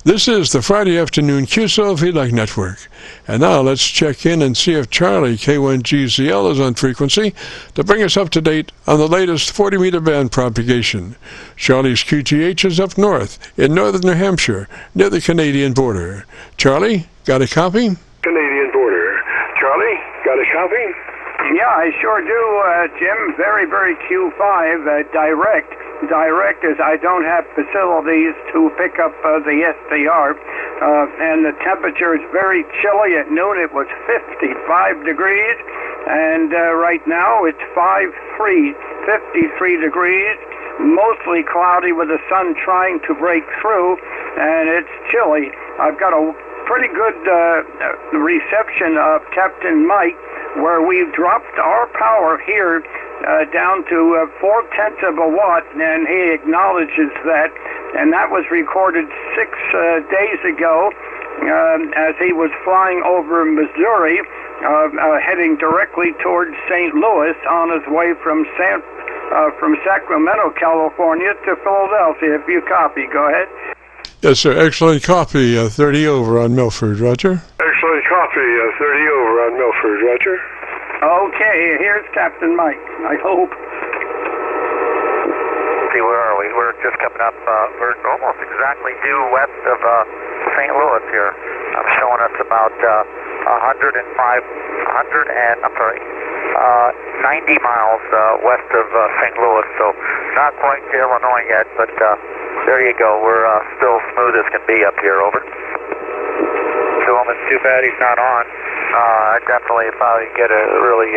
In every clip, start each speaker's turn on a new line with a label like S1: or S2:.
S1: This is the Friday afternoon QSO Feedback Network. And now let's check in and see if Charlie K1GZL is on frequency to bring us up to date on the latest 40-meter band propagation. Charlie's QTH is up north in northern New Hampshire near the Canadian border. Charlie, got a copy?
S2: Canadian border. Charlie, got a copy?
S3: Yeah, I sure do, Jim. Very, very Q5, direct. Direct as I don't have facilities to pick up the SDR, and the temperature is very chilly. At noon it was 55 degrees, and right now it's 53 degrees, mostly cloudy with the sun trying to break through, and it's chilly. I've got a pretty good reception of Captain Mike, where we've dropped our power here down to 0.4 of a watt, and he acknowledges that, and that was recorded 6 days ago as he was flying over Missouri, heading directly towards St. Louis on his way from Sacramento, California to Philadelphia. If you copy, go ahead.
S1: Yes, sir. Excellent copy. 30 over on Milford, Roger.
S2: Excellent copy. 30 over on Milford, Roger.
S3: Okay, here's Captain Mike, I hope.
S4: See, where are we? We're just coming up, we're almost exactly due west of St. Louis here. I'm showing us about 90 miles west of St. Louis, so not quite to Illinois yet, but there you go. We're still smooth as can be up here, over. So it's too bad he's not on. I definitely probably get a really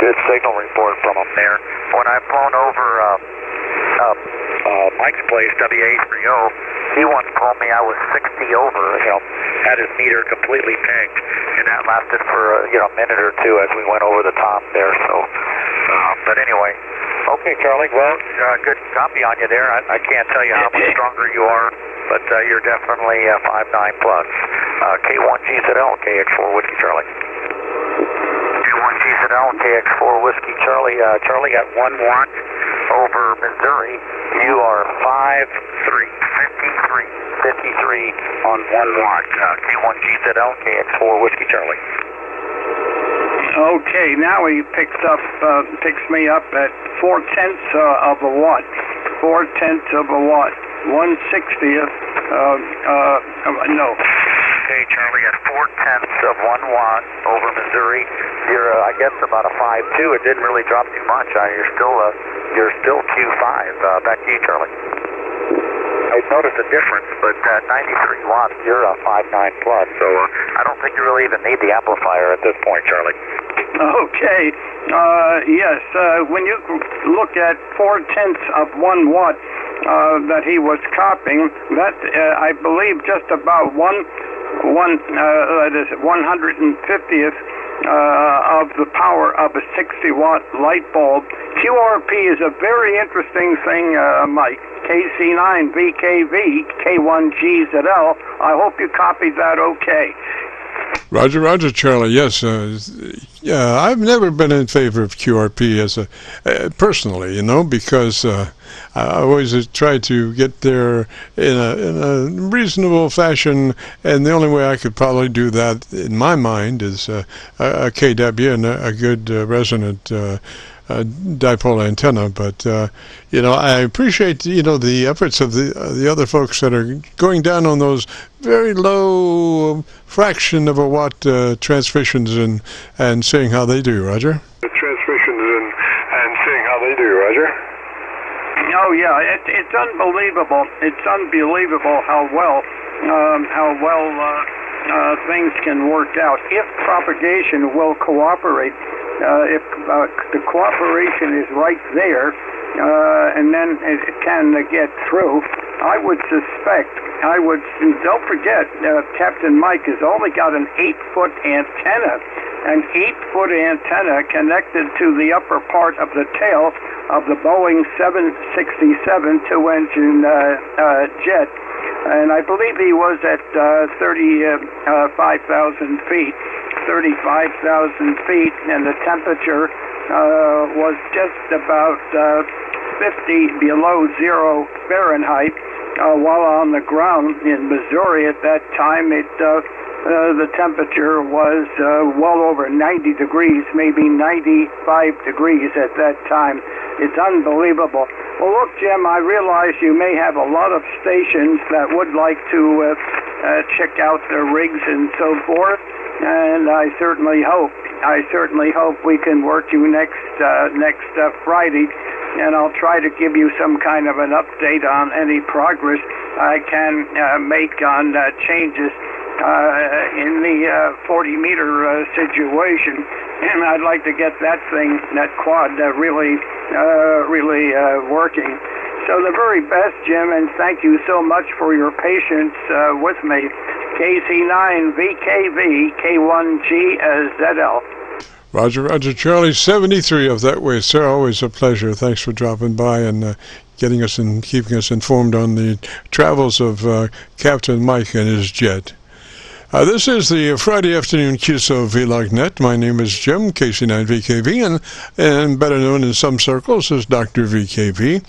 S4: good signal report from him there. When I've flown over Mike's place, WA30, he once told me I was 60 over him, had his meter completely pinged, and that lasted for a minute or two as we went over the top there. So, but anyway, okay, Charlie. Well, good copy on you there. I can't tell you how much stronger you are, but you're definitely 5.9 plus. K1GZL, KX4 Whiskey Charlie. K1GZL, KX4 Whiskey Charlie. Charlie at 1 watt over Missouri. You are 53 on 1 watt. K1GZL, KX4 Whiskey Charlie.
S3: Okay, now he picks me up at 0.4 of a watt. 0.4 of a watt. 1/60th. No.
S4: Okay, Charlie, at 0.4 of 1 watt over Missouri. You're, I guess, about a 5.2. It didn't really drop too much. You're still Q5. Back to you, Charlie. I noticed a difference, but 93 watts, you're a 5.9 plus. So I don't think you really even need the amplifier at this point, Charlie.
S3: Okay. Yes. When you look at 0.4 of 1 watt that he was copying, that I believe just about 1/150th of the power of a 60-watt light bulb. QRP is a very interesting thing, Mike. KC9VKV, K1GZL. I hope you copied that okay.
S1: Roger, Charlie. Yes, yeah. I've never been in favor of QRP as personally, because I always try to get there in a reasonable fashion, and the only way I could probably do that, in my mind, is a KW and a good resonant dipole antenna. But I appreciate the efforts of the other folks that are going down on those very low fraction of a watt transmissions and seeing how they do, Roger.
S2: Transmissions and seeing how they do, Roger.
S3: Oh yeah, it's unbelievable. It's unbelievable how well things can work out if propagation will cooperate. If the cooperation is right there, and then it can get through, I would suspect. Don't forget, Captain Mike has only got an 8-foot antenna, an 8-foot antenna connected to the upper part of the tail of the Boeing 767 two-engine jet, and I believe he was at 35,000 feet. 35,000 feet, and the temperature was just about 50 below 0 Fahrenheit, while on the ground in Missouri at that time, the temperature was well over 90 degrees, maybe 95 degrees at that time. It's unbelievable. Well, look, Jim, I realize you may have a lot of stations that would like to check out their rigs and so forth, and I certainly hope we can work you next Friday, and I'll try to give you some kind of an update on any progress I can make on changes in the 40-meter situation. And I'd like to get that quad really working. So the very best, Jim, and thank you so much for your patience with me. KC9VKV K1GZL.
S1: Roger, Charlie, 73 of that way, sir. Always a pleasure. Thanks for dropping by and getting us and keeping us informed on the travels of Captain Mike and his jet. This is the Friday afternoon QSO VLogNet. My name is Jim, KC9VKV, and better known in some circles as Dr. VKV.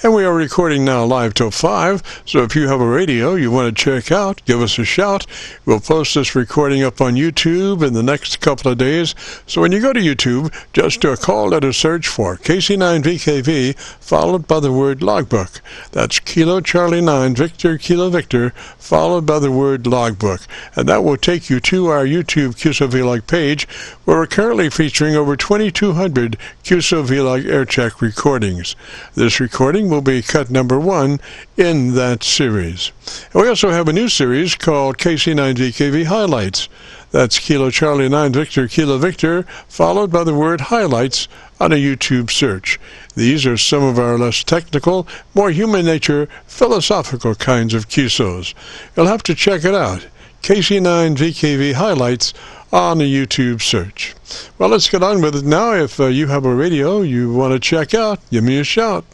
S1: And we are recording now live till 5, so if you have a radio you want to check out, give us a shout. We'll post this recording up on YouTube in the next couple of days. So when you go to YouTube, just do a call letter search for KC9VKV, followed by the word logbook. That's Kilo Charlie 9 Victor Kilo Victor, followed by the word logbook. And that will take you to our YouTube QSO VLog page, where we're currently featuring over 2,200 QSO VLog aircheck recordings. This recording will be cut number 1 in that series. And we also have a new series called KC9VKV Highlights. That's Kilo Charlie 9 Victor Kilo Victor, followed by the word highlights on a YouTube search. These are some of our less technical, more human nature, philosophical kinds of QSOs. You'll have to check it out. KC9VKV Highlights on a YouTube search. Well, let's get on with it now. If you have a radio you want to check out, give me a shout.